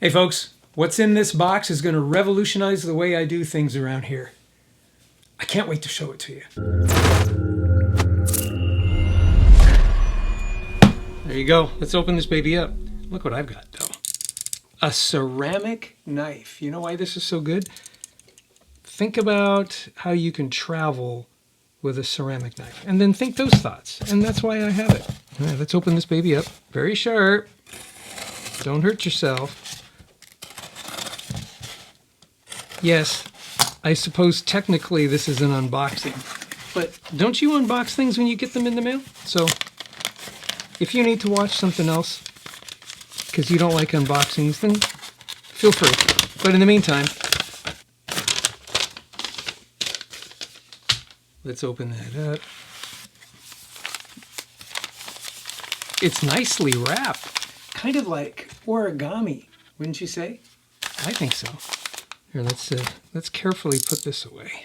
Hey folks, what's in this box is going to revolutionize the way I do things around here. I can't wait to show it to you. There you go. Let's open this baby up. Look what I've got though. A ceramic knife. You know why this is so good? Think about how you can travel with a ceramic knife and then think those thoughts. And that's why I have it. All right, let's open this baby up. Very sharp. Don't hurt yourself. Yes, I suppose technically this is an unboxing, but don't you unbox things when you get them in the mail? So if you need to watch something else because you don't like unboxings, then feel free. But in the meantime, let's open that up. It's nicely wrapped, kind of like origami, wouldn't you say? I think so. Here, let's carefully put this away.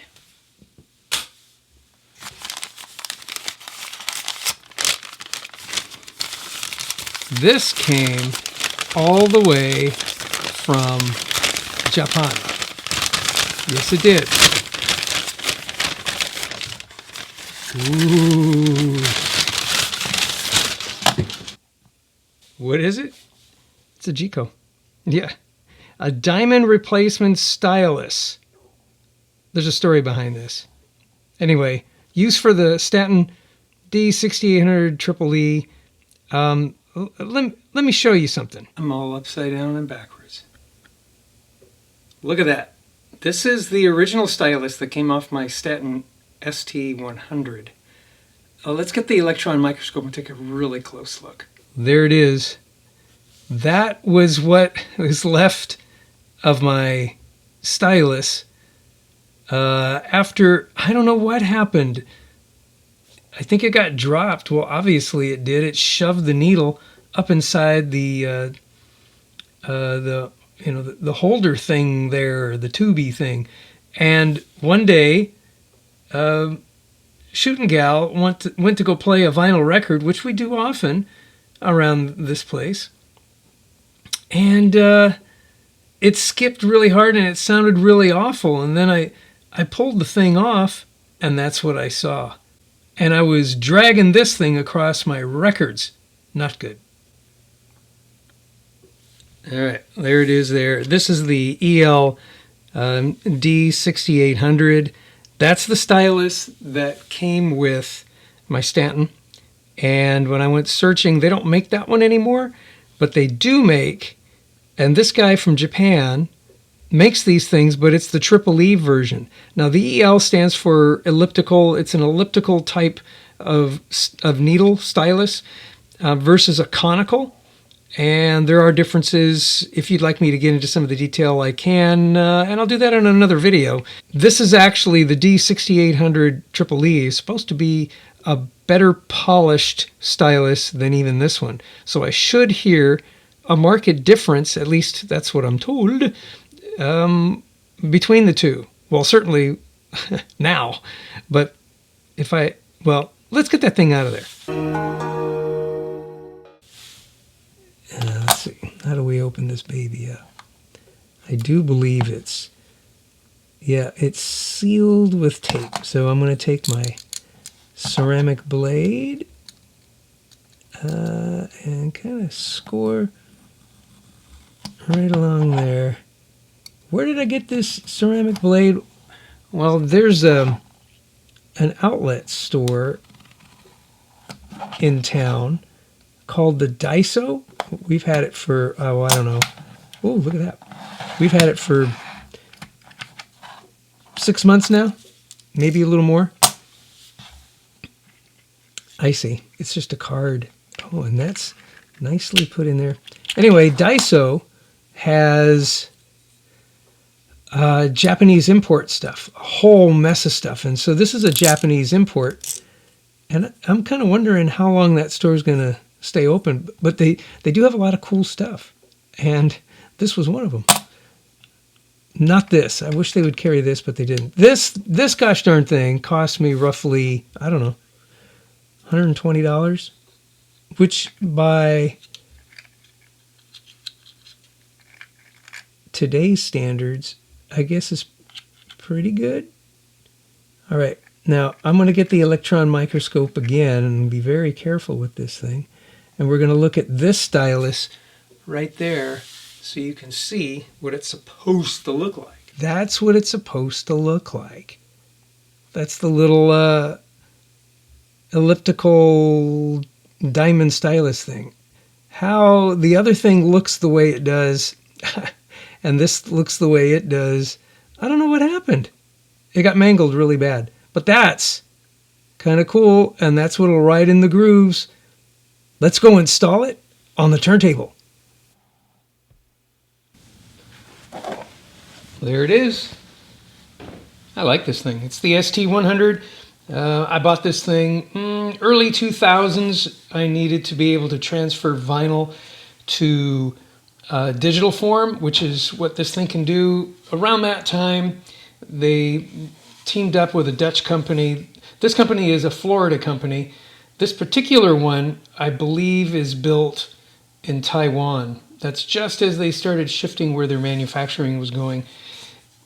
This came all the way from Japan. Yes, it did. Ooh. What is it? It's a Jico. Yeah. A diamond replacement stylus. There's a story behind this. Anyway, used for the Stanton D6800 Triple E. Let me show you something. I'm all upside down and backwards. Look at that. This is the original stylus that came off my Stanton ST100. Let's get the electron microscope and take a really close look. There it is. That was what was left of my stylus after, I don't know what happened. I think it got dropped. Well, obviously it did. It shoved the needle up inside the holder thing there, the tubey thing. And one day, Shootin' Gal went to go play a vinyl record, which we do often around this place. And it skipped really hard and it sounded really awful. And then I pulled the thing off and that's what I saw. And I was dragging this thing across my records. Not good. All right, there it is there. This is the EL D6800. That's the stylus that came with my Stanton. And when I went searching, they don't make that one anymore, but they do make, and this guy from Japan makes these things, but it's the Triple E version. Now the EL stands for elliptical. It's an elliptical type of needle stylus versus a conical. And there are differences. If you'd like me to get into some of the detail, I can, and I'll do that in another video. This is actually the D6800 Triple E. It's supposed to be a better polished stylus than even this one. So I should hear a marked difference, at least that's what I'm told, between the two. Well, certainly now, but let's get that thing out of there. Let's see, how do we open this baby up? I do believe it's sealed with tape. So I'm going to take my ceramic blade and kind of score right along there. Where did I get this ceramic blade? Well, there's an outlet store in town called the Daiso. We've had it for, I don't know. Oh, look at that. We've had it for 6 months now, maybe a little more. I see. It's just a card. Oh, and that's nicely put in there. Anyway, Daiso has Japanese import stuff, a whole mess of stuff. And so this is a Japanese import. And I'm kind of wondering how long that store is going to stay open. But they do have a lot of cool stuff. And this was one of them. Not this. I wish they would carry this, but they didn't. This gosh darn thing cost me roughly, I don't know, $120, which by today's standards, I guess is pretty good. All right, now I'm going to get the electron microscope again and be very careful with this thing. And we're going to look at this stylus right there so you can see what it's supposed to look like. That's what it's supposed to look like. That's the little elliptical diamond stylus thing. How the other thing looks the way it does and this looks the way it does, I don't know what happened. It got mangled really bad. But that's kind of cool, and that's what'll ride in the grooves. Let's go install it on the turntable. There it is. I like this thing. It's the ST100. I bought this thing early 2000s. I needed to be able to transfer vinyl to digital form, which is what this thing can do. Around that time, they teamed up with a Dutch company. This company is a Florida company. This particular one, I believe, is built in Taiwan. That's just as they started shifting where their manufacturing was going,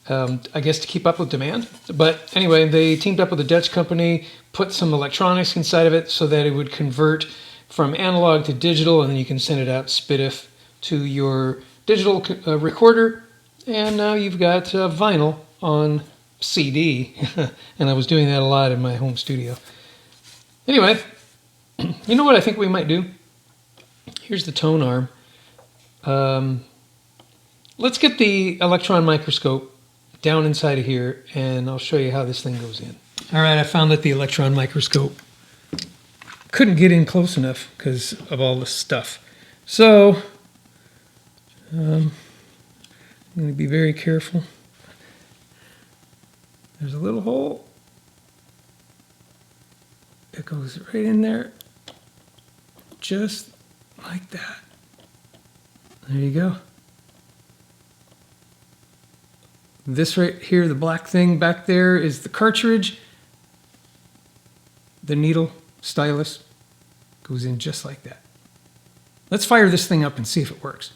I guess to keep up with demand. But anyway, they teamed up with a Dutch company, put some electronics inside of it so that it would convert from analog to digital, and then you can send it out SPDIF to your digital recorder, and now you've got vinyl on CD. And I was doing that a lot in my home studio. Anyway, you know what I think we might do? Here's the tone arm. Let's get the electron microscope down inside of here, and I'll show you how this thing goes in. All right, I found that the electron microscope couldn't get in close enough because of all this stuff. So I'm going to be very careful. There's a little hole. It goes right in there, just like that. There you go. This right here, the black thing back there, is the cartridge. The needle stylus goes in just like that. Let's fire this thing up and see if it works.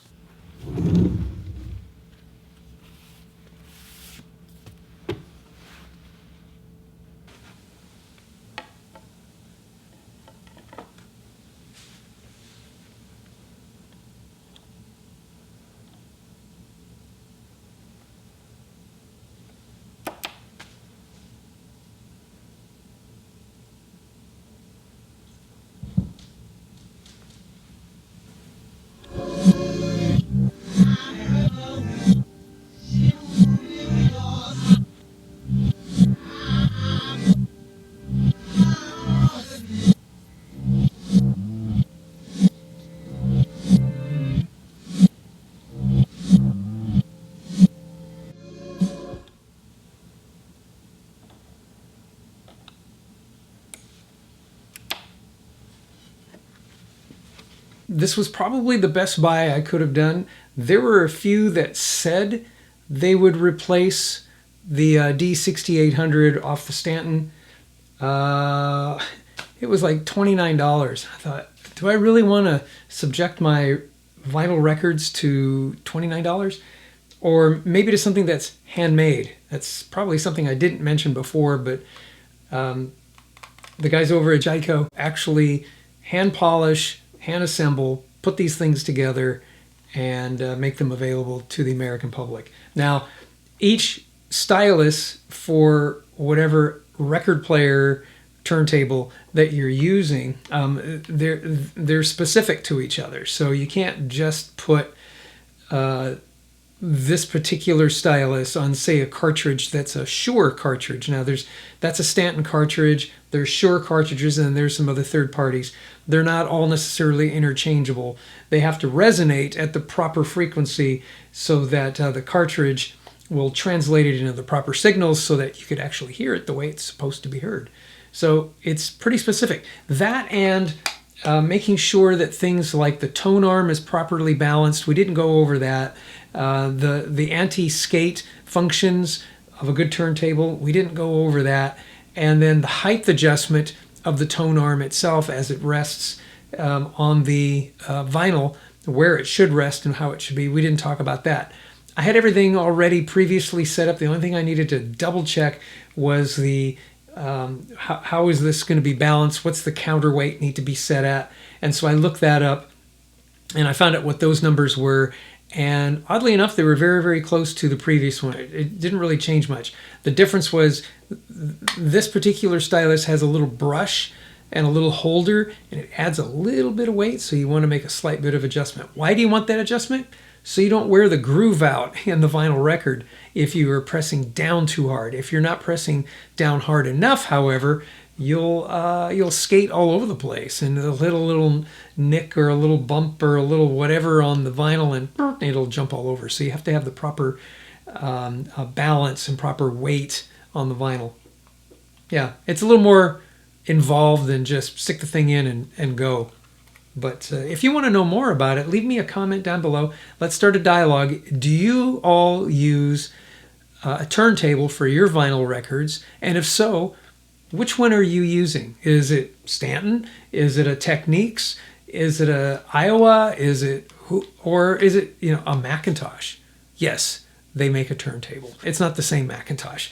This was probably the best buy I could have done. There were a few that said they would replace the D6800 off the Stanton. It was like $29. I thought, do I really want to subject my vinyl records to $29? Or maybe to something that's handmade. That's probably something I didn't mention before, but the guys over at Jaico actually hand polish, hand assemble, put these things together, and make them available to the American public. Now, each stylus for whatever record player turntable that you're using, they're specific to each other. So you can't just put this particular stylus on, say, a cartridge that's a Shure cartridge. Now, that's a Stanton cartridge. There's Shure cartridges, and there's some other third parties. They're not all necessarily interchangeable. They have to resonate at the proper frequency so that the cartridge will translate it into the proper signals so that you could actually hear it the way it's supposed to be heard. So it's pretty specific. That and making sure that things like the tone arm is properly balanced. We didn't go over that. The anti-skate functions of a good turntable, we didn't go over that. And then the height adjustment of the tone arm itself as it rests on the vinyl, where it should rest and how it should be. We didn't talk about that. I had everything already previously set up. The only thing I needed to double check was the how is this going to be balanced? What's the counterweight need to be set at? And so I looked that up, and I found out what those numbers were. And oddly enough, they were very, very close to the previous one. It didn't really change much. The difference was this particular stylus has a little brush and a little holder, and it adds a little bit of weight, so you want to make a slight bit of adjustment. Why do you want that adjustment? So you don't wear the groove out in the vinyl record if you are pressing down too hard. If you're not pressing down hard enough, however, you'll skate all over the place, and it'll hit a little nick or a little bump or a little whatever on the vinyl, and it'll jump all over. So you have to have the proper balance and proper weight on the vinyl. Yeah, it's a little more involved than just stick the thing in and go. But if you want to know more about it, leave me a comment down below. Let's start a dialogue. Do you all use a turntable for your vinyl records? And if so, which one are you using? Is it Stanton? Is it a Technics? Is it a Iowa? Or is it a Macintosh? Yes, they make a turntable. It's not the same Macintosh.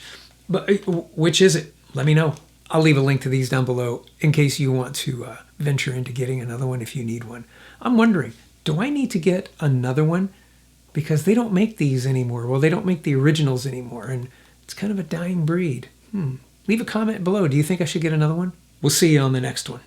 But which is it? Let me know. I'll leave a link to these down below in case you want to venture into getting another one if you need one. I'm wondering, do I need to get another one? Because they don't make these anymore. Well, they don't make the originals anymore, and it's kind of a dying breed. Leave a comment below. Do you think I should get another one? We'll see you on the next one.